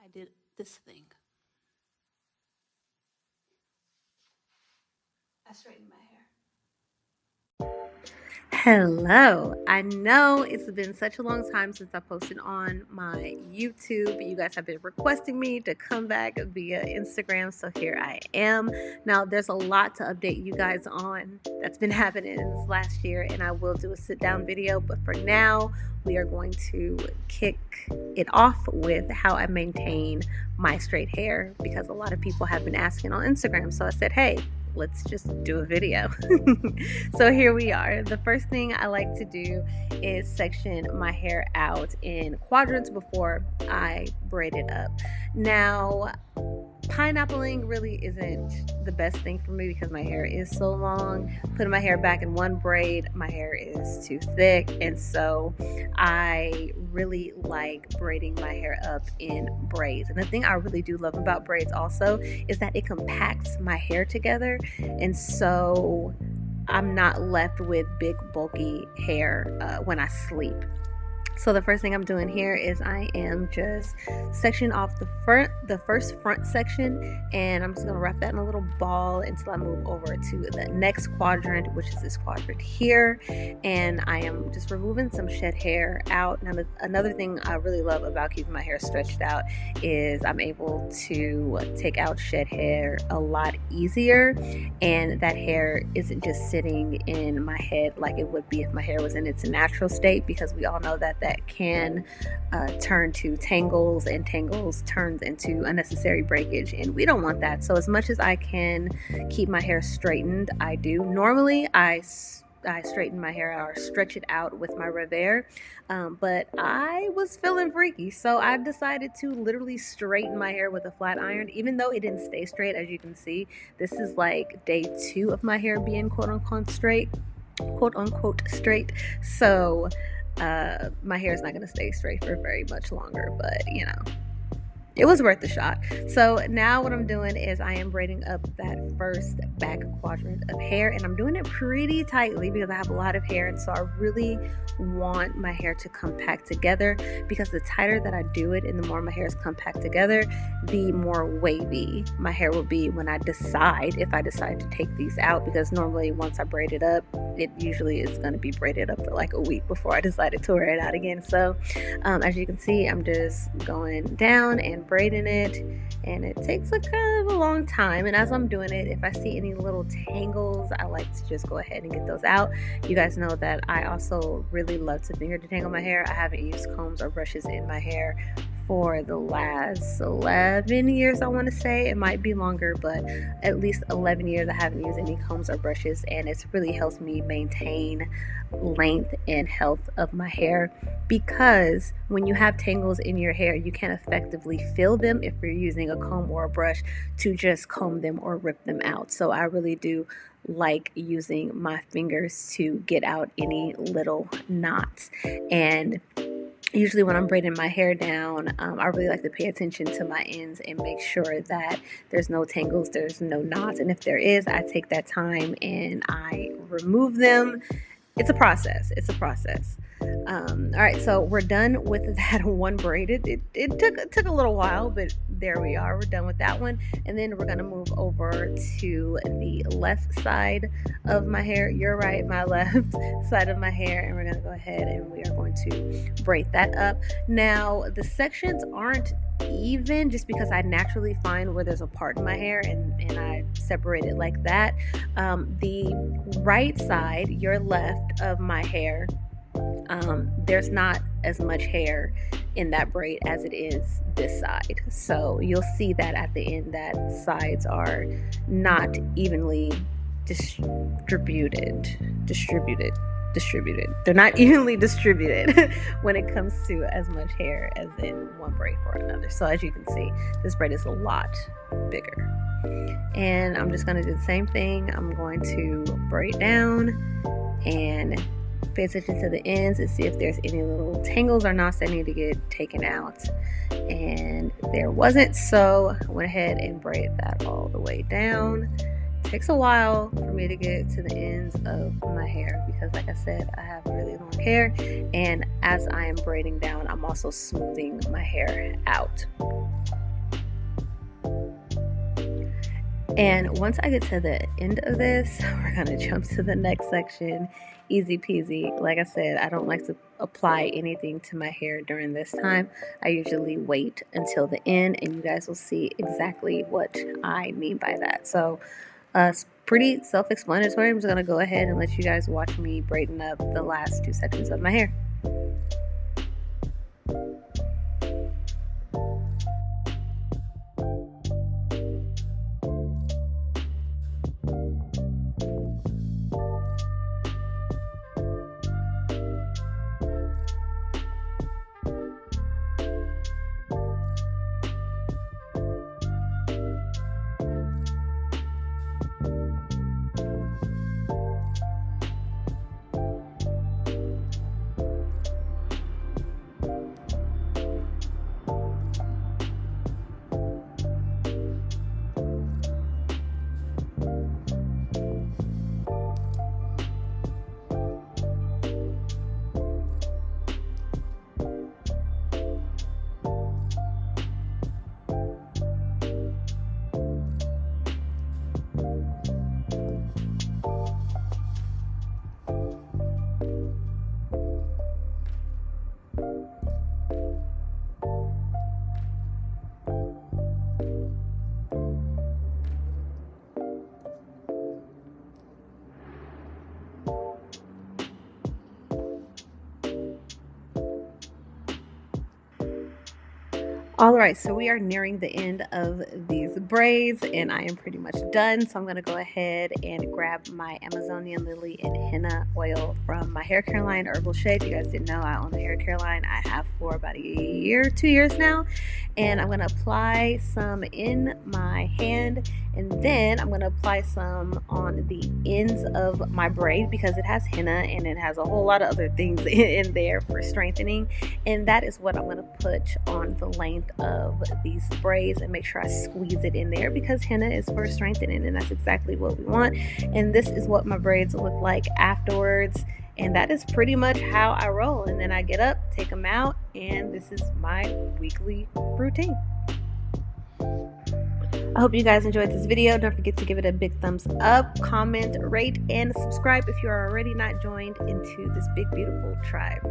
I did this thing. I straightened my hair. Hello. I know it's been such a long time since I posted on my YouTube. You guys have been requesting me to come back via Instagram, so here I am. Now, there's a lot to update you guys on that's been happening in this last year, and I will do a sit down video, but for now, we are going to kick it off with how I maintain my straight hair because a lot of people have been asking on Instagram. So I said, hey, let's just do a video. So here we are. The first thing I like to do is section my hair out in quadrants before I braid it up. Now, pineappling really isn't the best thing for me because my hair is so long. Putting my hair back in one braid, my hair is too thick, and so I really like braiding my hair up in braids. And the thing I really do love about braids also is that it compacts my hair together, and so I'm not left with big bulky hair when I sleep. So the first thing I'm doing here is I am just sectioning off the first front section, and I'm just gonna wrap that in a little ball until I move over to the next quadrant, which is this quadrant here. And I am just removing some shed hair out. Now, another thing I really love about keeping my hair stretched out is I'm able to take out shed hair a lot easier, and that hair isn't just sitting in my head like it would be if my hair was in its natural state, because we all know that can turn to tangles, and tangles turns into unnecessary breakage, and we don't want that. So as much as I can keep my hair straightened, I do. Normally I straighten my hair or stretch it out with my revere, but I was feeling freaky, so I decided to literally straighten my hair with a flat iron, even though it didn't stay straight. As you can see, this is like day 2 of my hair being quote unquote straight. So my hair is not going to stay straight for very much longer, but you know, it was worth the shot. So now what I'm doing is I am braiding up that first back quadrant of hair, and I'm doing it pretty tightly because I have a lot of hair, and so I really want my hair to compact together, because the tighter that I do it and the more my hair is compact together, the more wavy my hair will be when I decide, if I decide to take these out, because normally once I braid it up, it usually is going to be braided up for like a week before I decide to wear it out again. So as you can see, I'm just going down and braiding it, and it takes a kind of a long time. And as I'm doing it, if I see any little tangles, I like to just go ahead and get those out. You guys know that I also really love to finger detangle my hair. I haven't used combs or brushes in my hair for the last 11 years, I want to say. It might be longer, but at least 11 years I haven't used any combs or brushes, and it's really helped me maintain length and health of my hair, because when you have tangles in your hair, you can't effectively fill them if you're using a comb or a brush to just comb them or rip them out. So I really do like using my fingers to get out any little knots. And usually when I'm braiding my hair down, I really like to pay attention to my ends and make sure that there's no tangles, there's no knots. And if there is, I take that time and I remove them. It's a process. All right, so we're done with that one braid. It took a little while, but there we are. We're done with that one. And then we're going to move over to the left side of my hair. Your right, my left side of my hair. And we're going to go ahead and we are going to braid that up. Now, the sections aren't even, just because I naturally find where there's a part in my hair and I separate it like that. The right side, your left of my hair, there's not as much hair in that braid as it is this side. So you'll see that at the end that sides are not evenly distributed. They're not evenly distributed when it comes to as much hair as in one braid for another. So as you can see, this braid is a lot bigger. And I'm just going to do the same thing. I'm going to braid down and pay attention to the ends and see if there's any little tangles or knots that need to get taken out. And there wasn't, so I went ahead and braid that all the way down. Takes a while for me to get to the ends of my hair because, like I said, I have really long hair, and as I am braiding down, I'm also smoothing my hair out. And once I get to the end of this, we're going to jump to the next section. Easy peasy. Like I said, I don't like to apply anything to my hair during this time. I usually wait until the end, and you guys will see exactly what I mean by that. So it's pretty self-explanatory. I'm just going to go ahead and let you guys watch me braiding up the last two sections of my hair. All right, so we are nearing the end of these braids and I am pretty much done. So I'm going to go ahead and grab my Amazonian lily and henna oil from my hair care line, Herbal Shea. If you guys didn't know, I own a hair care line. I have for about a year, 2 years now. And I'm going to apply some in my hand, and then I'm going to apply some on the ends of my braid because it has henna and it has a whole lot of other things in there for strengthening. And that is what I'm going to put on the length of these braids and make sure I squeeze it in there because henna is for strengthening, and that's exactly what we want. And this is what my braids look like afterwards. And that is pretty much how I roll. And then I get up, take them out, and this is my weekly routine. I hope you guys enjoyed this video. Don't forget to give it a big thumbs up, comment, rate, and subscribe if you are already not joined into this big, beautiful tribe.